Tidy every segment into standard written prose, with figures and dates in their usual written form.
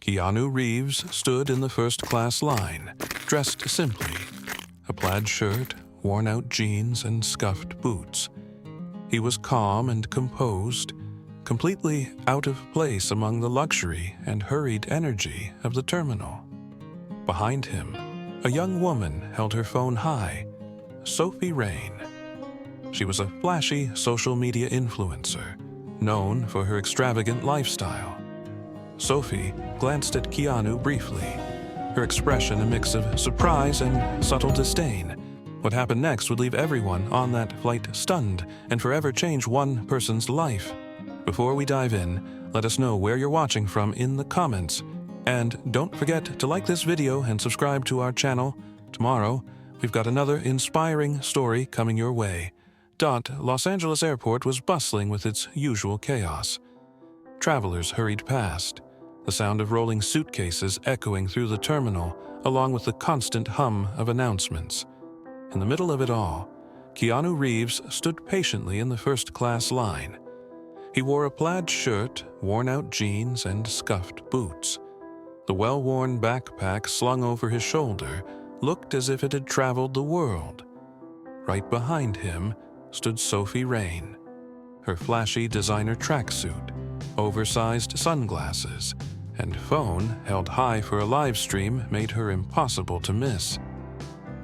Keanu Reeves stood in the first-class line, dressed simply, a plaid shirt, worn-out jeans, and scuffed boots. He was calm and composed, completely out of place among the luxury and hurried energy of the terminal. Behind him, a young woman held her phone high, Sophie Rain. She was a flashy social media influencer, known for her extravagant lifestyle. Sophie glanced at Keanu briefly, her expression a mix of surprise and subtle disdain. What happened next would leave everyone on that flight stunned and forever change one person's life. Before we dive in, let us know where you're watching from in the comments. And don't forget to like this video and subscribe to our channel. Tomorrow, we've got another inspiring story coming your way. Los Angeles Airport was bustling with its usual chaos. Travelers hurried past, the sound of rolling suitcases echoing through the terminal, along with the constant hum of announcements. In the middle of it all, Keanu Reeves stood patiently in the first-class line. He wore a plaid shirt, worn-out jeans, and scuffed boots. The well-worn backpack slung over his shoulder looked as if it had traveled the world. Right behind him stood Sophie Rain, her flashy designer tracksuit, oversized sunglasses, and phone held high for a live stream made her impossible to miss.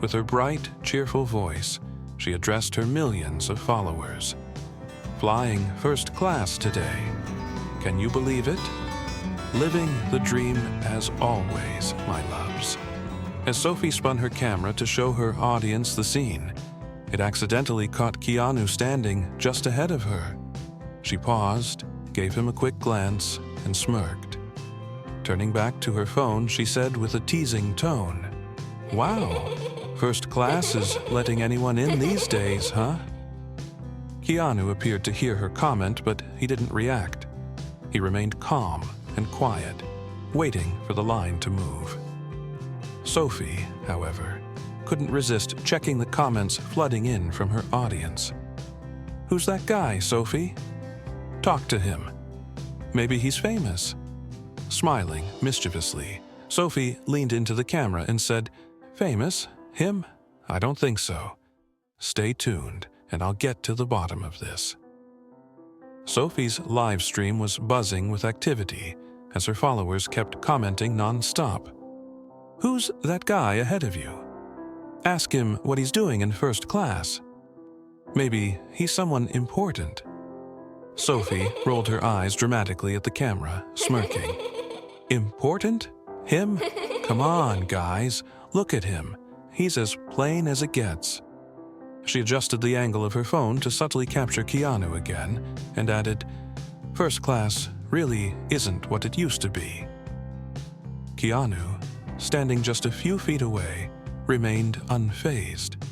With her bright, cheerful voice, she addressed her millions of followers. Flying first class today. Can you believe it? Living the dream as always, my loves. As Sophie spun her camera to show her audience the scene, it accidentally caught Keanu standing just ahead of her. She paused, gave him a quick glance, and smirked. Turning back to her phone, she said with a teasing tone, "Wow, first class is letting anyone in these days, huh?" Keanu appeared to hear her comment, but he didn't react. He remained calm and quiet, waiting for the line to move. Sophie, however, couldn't resist checking the comments flooding in from her audience. "Who's that guy, Sophie? Talk to him. Maybe he's famous." Smiling mischievously, Sophie leaned into the camera and said, "Famous? Him? I don't think so. Stay tuned, and I'll get to the bottom of this." Sophie's live stream was buzzing with activity as her followers kept commenting non-stop. "Who's that guy ahead of you? Ask him what he's doing in first class. Maybe he's someone important." Sophie rolled her eyes dramatically at the camera, smirking. "Important? Him? Come on, guys. Look at him. He's as plain as it gets." She adjusted the angle of her phone to subtly capture Keanu again and added, "First class really isn't what it used to be." Keanu, standing just a few feet away, remained unfazed.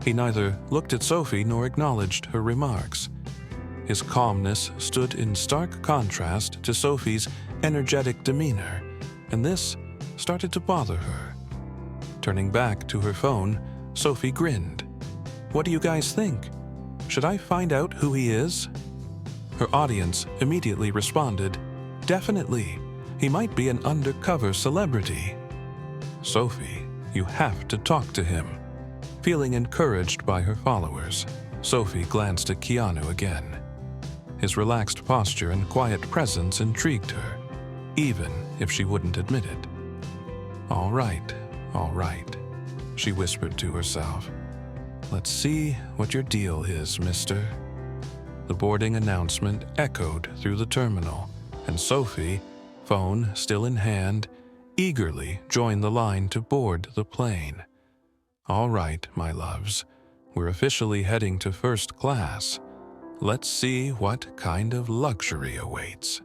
He neither looked at Sophie nor acknowledged her remarks. His calmness stood in stark contrast to Sophie's energetic demeanor, and this started to bother her. Turning back to her phone, Sophie grinned. "What do you guys think? Should I find out who he is?" Her audience immediately responded, "Definitely. He might be an undercover celebrity." "Sophie, you have to talk to him." Feeling encouraged by her followers, Sophie glanced at Keanu again. His relaxed posture and quiet presence intrigued her, even if she wouldn't admit it. All right," she whispered to herself. "Let's see what your deal is, mister." The boarding announcement echoed through the terminal, and Sophie, phone still in hand, eagerly joined the line to board the plane. "All right, my loves, we're officially heading to first class. Let's see what kind of luxury awaits,"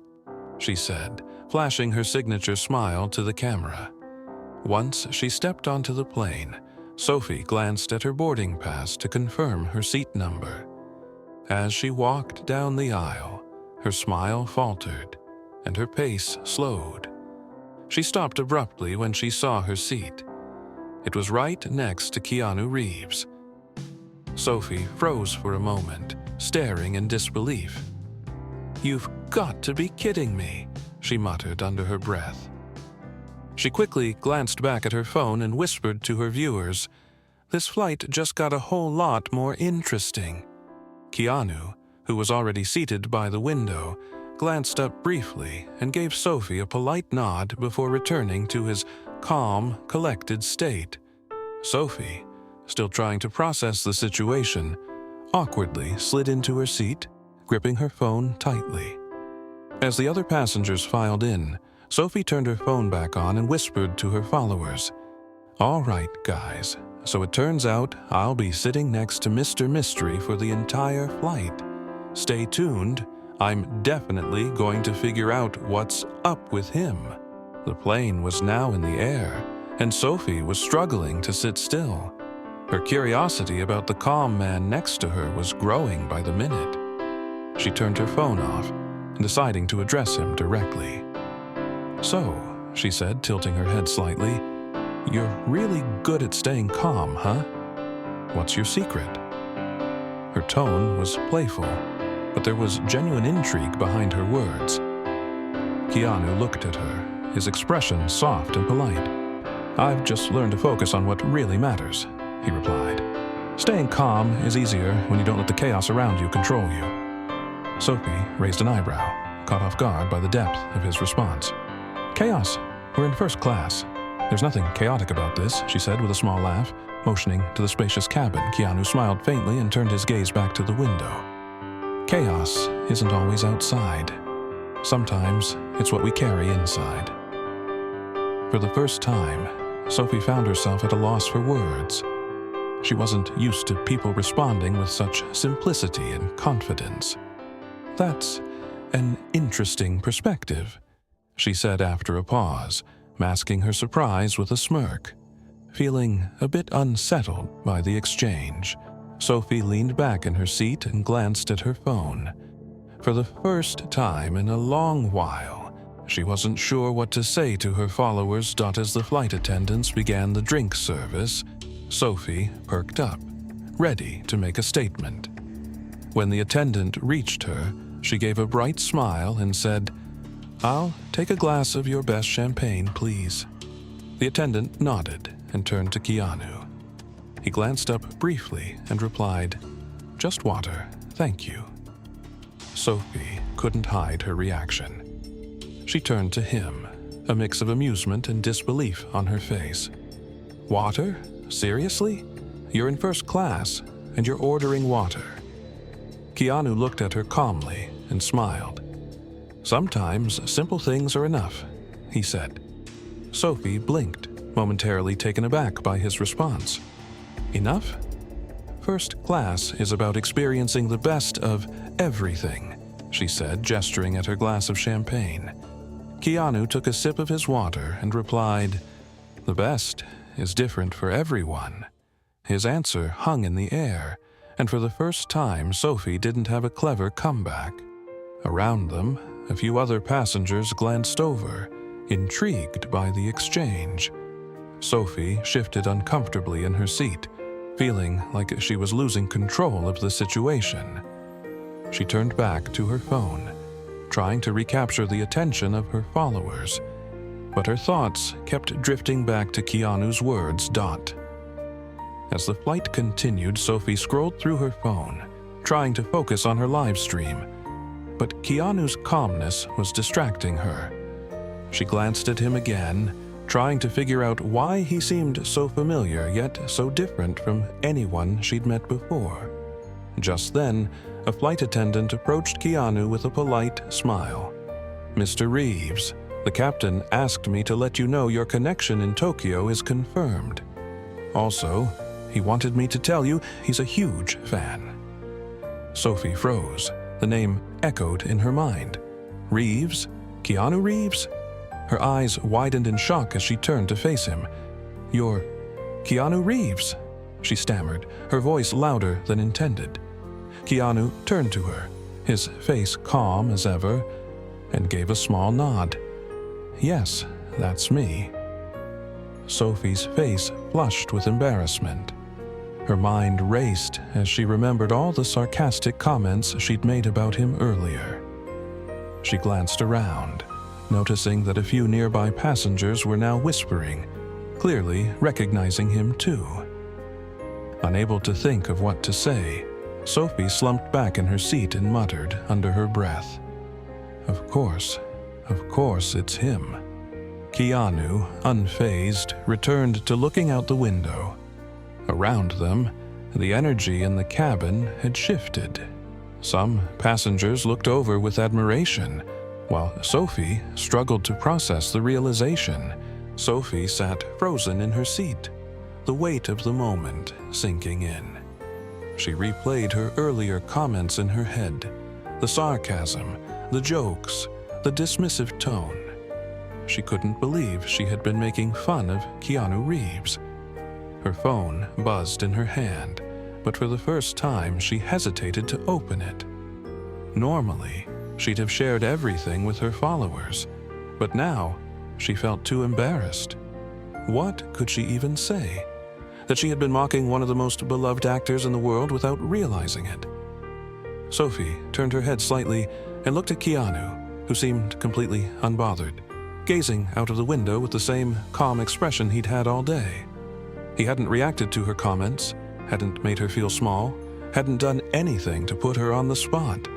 she said, flashing her signature smile to the camera. Once she stepped onto the plane, Sophie glanced at her boarding pass to confirm her seat number. As she walked down the aisle, her smile faltered and her pace slowed. She stopped abruptly when she saw her seat. It was right next to Keanu Reeves. Sophie froze for a moment, staring in disbelief. "You've got to be kidding me," she muttered under her breath. She quickly glanced back at her phone and whispered to her viewers, "This flight just got a whole lot more interesting." Keanu, who was already seated by the window, glanced up briefly and gave Sophie a polite nod before returning to his calm, collected state. Sophie, still trying to process the situation, awkwardly slid into her seat, gripping her phone tightly. As the other passengers filed in, Sophie turned her phone back on and whispered to her followers, "All right, guys, so it turns out I'll be sitting next to Mr. Mystery for the entire flight. Stay tuned, I'm definitely going to figure out what's up with him." The plane was now in the air, and Sophie was struggling to sit still. Her curiosity about the calm man next to her was growing by the minute. She turned her phone off, deciding to address him directly. "So," she said, tilting her head slightly, "you're really good at staying calm, huh? What's your secret?" Her tone was playful, but there was genuine intrigue behind her words. Keanu looked at her, his expression soft and polite. "I've just learned to focus on what really matters," he replied. "Staying calm is easier when you don't let the chaos around you control you." Sophie raised an eyebrow, caught off guard by the depth of his response. "Chaos? We're in first class. There's nothing chaotic about this," she said with a small laugh. Motioning to the spacious cabin, Keanu smiled faintly and turned his gaze back to the window. "Chaos isn't always outside. Sometimes it's what we carry inside." For the first time, Sophie found herself at a loss for words. She wasn't used to people responding with such simplicity and confidence. "That's an interesting perspective," she said after a pause, masking her surprise with a smirk. Feeling a bit unsettled by the exchange, Sophie leaned back in her seat and glanced at her phone. For the first time in a long while, she wasn't sure what to say to her followers. As the flight attendants began the drink service, Sophie perked up, ready to make a statement. When the attendant reached her, she gave a bright smile and said, "I'll take a glass of your best champagne, please." The attendant nodded and turned to Keanu. He glanced up briefly and replied, "Just water, thank you." Sophie couldn't hide her reaction. She turned to him, a mix of amusement and disbelief on her face. "Water? Seriously? You're in first class, and you're ordering water." Keanu looked at her calmly and smiled. "Sometimes simple things are enough," he said. Sophie blinked, momentarily taken aback by his response. "Enough? First class is about experiencing the best of everything," she said, gesturing at her glass of champagne. Keanu took a sip of his water and replied, "The best is different for everyone." His answer hung in the air, and for the first time Sophie didn't have a clever comeback. Around them, a few other passengers glanced over, intrigued by the exchange. Sophie shifted uncomfortably in her seat, feeling like she was losing control of the situation. She turned back to her phone, trying to recapture the attention of her followers, but her thoughts kept drifting back to Keanu's words. As the flight continued, Sophie scrolled through her phone, trying to focus on her live stream, but Keanu's calmness was distracting her. She glanced at him again, trying to figure out why he seemed so familiar yet so different from anyone she'd met before. Just then, a flight attendant approached Keanu with a polite smile. "Mr. Reeves, the captain asked me to let you know your connection in Tokyo is confirmed. Also, he wanted me to tell you he's a huge fan." Sophie froze. The name echoed in her mind. "Reeves? Keanu Reeves?" Her eyes widened in shock as she turned to face him. "You're Keanu Reeves," she stammered, her voice louder than intended. Keanu turned to her, his face calm as ever, and gave a small nod. "Yes, that's me." Sophie's face flushed with embarrassment. Her mind raced as she remembered all the sarcastic comments she'd made about him earlier. She glanced around, noticing that a few nearby passengers were now whispering, clearly recognizing him too. Unable to think of what to say, Sophie slumped back in her seat and muttered under her breath, of course, it's him." Keanu, unfazed, returned to looking out the window. Around them, the energy in the cabin had shifted. Some passengers looked over with admiration, while Sophie struggled to process the realization. Sophie sat frozen in her seat, the weight of the moment sinking in. She replayed her earlier comments in her head, the sarcasm, the jokes, the dismissive tone. She couldn't believe she had been making fun of Keanu Reeves. Her phone buzzed in her hand, but for the first time she hesitated to open it. Normally, she'd have shared everything with her followers, but now she felt too embarrassed. What could she even say? That she had been mocking one of the most beloved actors in the world without realizing it? Sophie turned her head slightly and looked at Keanu, who seemed completely unbothered, gazing out of the window with the same calm expression he'd had all day. He hadn't reacted to her comments, hadn't made her feel small, hadn't done anything to put her on the spot.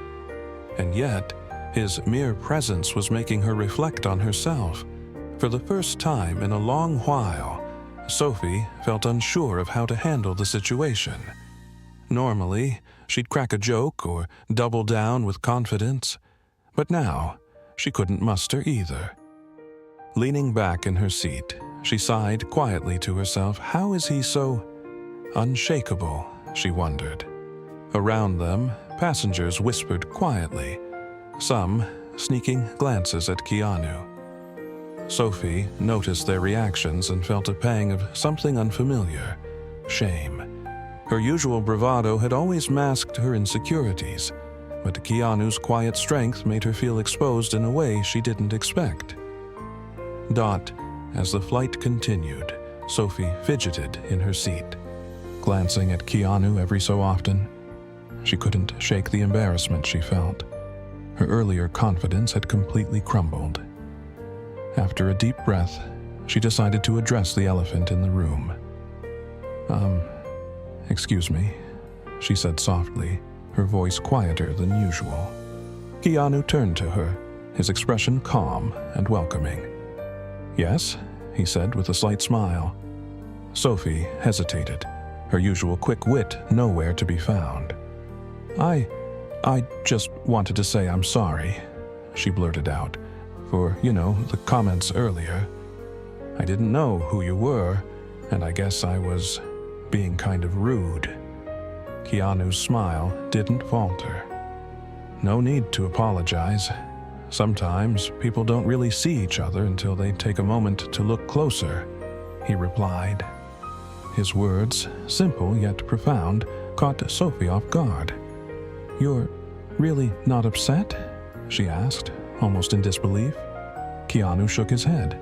And yet, his mere presence was making her reflect on herself. For the first time in a long while, Sophie felt unsure of how to handle the situation. Normally, she'd crack a joke or double down with confidence, but now she couldn't muster either. Leaning back in her seat, she sighed quietly to herself. How is he so unshakable, she wondered. Around them, passengers whispered quietly, some sneaking glances at Keanu. Sophie noticed their reactions and felt a pang of something unfamiliar, shame. Her usual bravado had always masked her insecurities, but Keanu's quiet strength made her feel exposed in a way she didn't expect. As the flight continued, Sophie fidgeted in her seat, glancing at Keanu every so often. She couldn't shake the embarrassment she felt. Her earlier confidence had completely crumbled. After a deep breath, she decided to address the elephant in the room. Excuse me," she said softly, her voice quieter than usual. Keanu turned to her, his expression calm and welcoming. "Yes," he said with a slight smile. Sophie hesitated, her usual quick wit nowhere to be found. I just wanted to say I'm sorry," she blurted out, "for, the comments earlier. I didn't know who you were, and I guess I was being kind of rude." Keanu's smile didn't falter. "No need to apologize. Sometimes people don't really see each other until they take a moment to look closer," he replied. His words, simple yet profound, caught Sophie off guard. "You're really not upset?" she asked, almost in disbelief. Keanu shook his head.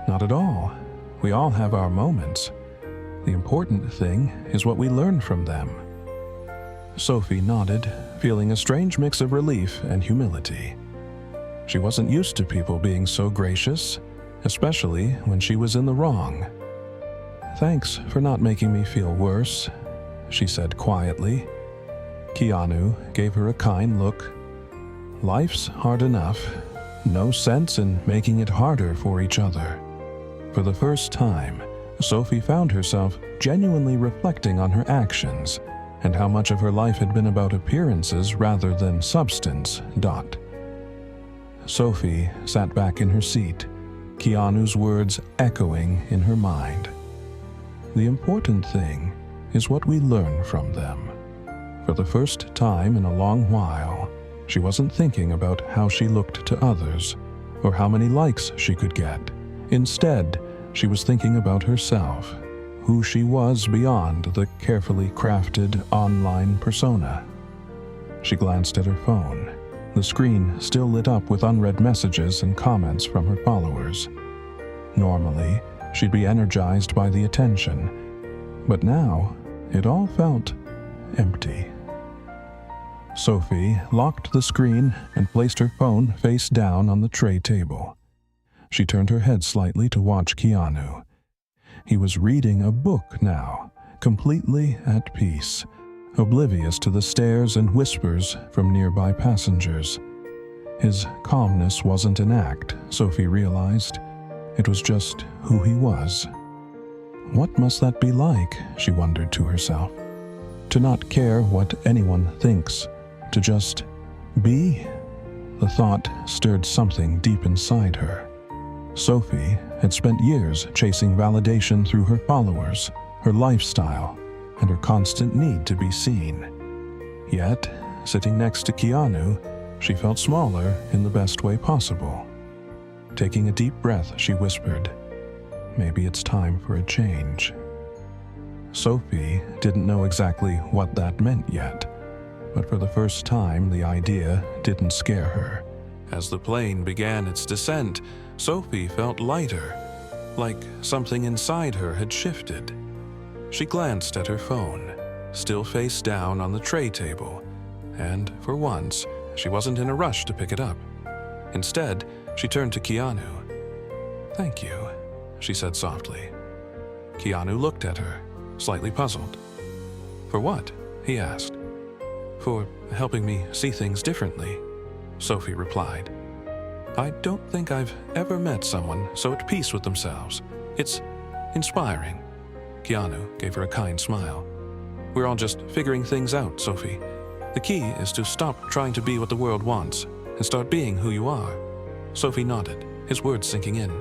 "Not at all. We all have our moments. The important thing is what we learn from them." Sophie nodded, feeling a strange mix of relief and humility. She wasn't used to people being so gracious, especially when she was in the wrong. "Thanks for not making me feel worse," she said quietly. Keanu gave her a kind look. "Life's hard enough. No sense in making it harder for each other." For the first time, Sophie found herself genuinely reflecting on her actions and how much of her life had been about appearances rather than substance. Sophie sat back in her seat, Keanu's words echoing in her mind. The important thing is what we learn from them. For the first time in a long while, she wasn't thinking about how she looked to others or how many likes she could get. Instead, she was thinking about herself, who she was beyond the carefully crafted online persona. She glanced at her phone, the screen still lit up with unread messages and comments from her followers. Normally, she'd be energized by the attention, but now it all felt empty. Sophie locked the screen and placed her phone face down on the tray table. She turned her head slightly to watch Keanu. He was reading a book now, completely at peace, oblivious to the stares and whispers from nearby passengers. His calmness wasn't an act, Sophie realized. It was just who he was. What must that be like, she wondered to herself. To not care what anyone thinks, to just be? The thought stirred something deep inside her. Sophie had spent years chasing validation through her followers, her lifestyle, and her constant need to be seen. Yet, sitting next to Keanu, she felt smaller in the best way possible. Taking a deep breath, she whispered, "Maybe it's time for a change." Sophie didn't know exactly what that meant yet, but for the first time the idea didn't scare her. As the plane began its descent, Sophie felt lighter, like something inside her had shifted. She glanced at her phone, still face down on the tray table, and for once, she wasn't in a rush to pick it up. Instead, she turned to Keanu. "Thank you," she said softly. Keanu looked at her, slightly puzzled. "For what?" he asked. "For helping me see things differently," Sophie replied. "I don't think I've ever met someone so at peace with themselves. It's inspiring." Keanu gave her a kind smile. "We're all just figuring things out, Sophie. The key is to stop trying to be what the world wants and start being who you are." Sophie nodded, his words sinking in.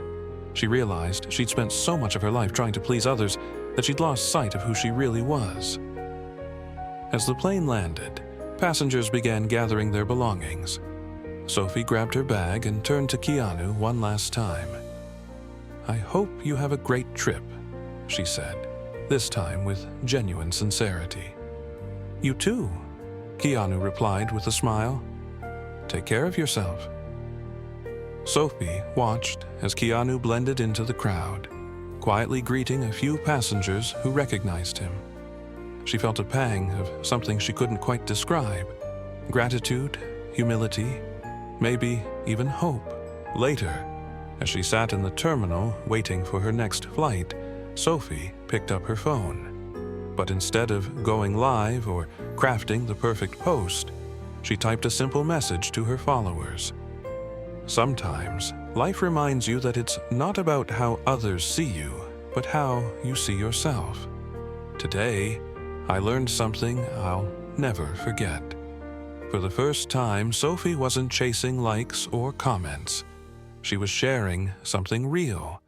She realized she'd spent so much of her life trying to please others that she'd lost sight of who she really was. As the plane landed, passengers began gathering their belongings. Sophie grabbed her bag and turned to Keanu one last time. "I hope you have a great trip," she said, this time with genuine sincerity. "You too," Keanu replied with a smile. "Take care of yourself." Sophie watched as Keanu blended into the crowd, quietly greeting a few passengers who recognized him. She felt a pang of something she couldn't quite describe: gratitude, humility, maybe even hope. Later, as she sat in the terminal waiting for her next flight, Sophie picked up her phone. But instead of going live or crafting the perfect post, she typed a simple message to her followers. Sometimes, life reminds you that it's not about how others see you, but how you see yourself. Today, I learned something I'll never forget. For the first time, Sophie wasn't chasing likes or comments. She was sharing something real,